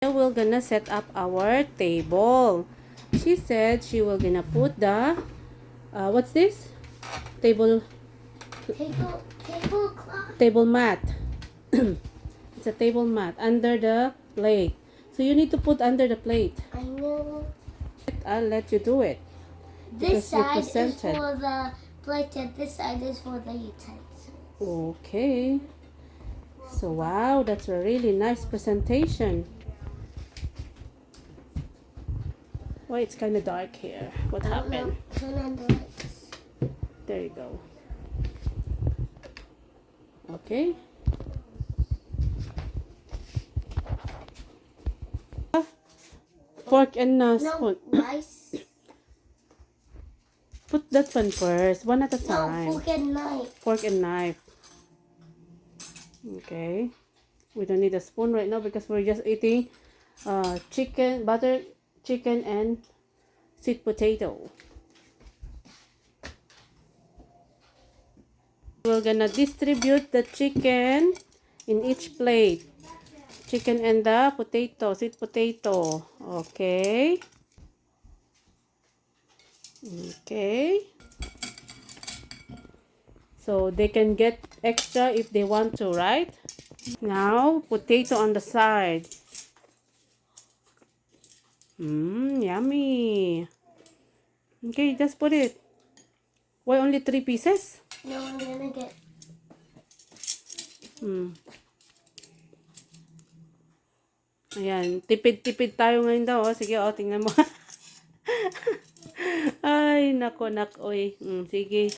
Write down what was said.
We're gonna set up our table. She said she will gonna put the what's this? Table table mat. It's a table mat under the plate. So you need to put under the plate. I know. I'll let you do it. This side is for the plate and this side is for the utensils. Okay. So wow, that's a really nice presentation. Why it's kind of dark here? What happened? Turn on the lights. There you go. Okay. Fork and spoon. No, rice. Put that one first, one at a No, time. fork and knife. Fork and knife. Okay. We don't need a spoon right now because we're just eating chicken, butter chicken and sweet potato. We're gonna distribute the chicken in each plate. Chicken and the potato, sweet potato. Okay. Okay. So they can get extra if they want to, right? Now, potato on the side. Yummy. Okay, just put it. Why only 3 pieces? No, I'm gonna get. Ayan, tipid-tipid tayo ngayon daw. Oh. Sige, tingnan mo. Ay, nako, oy. Sige.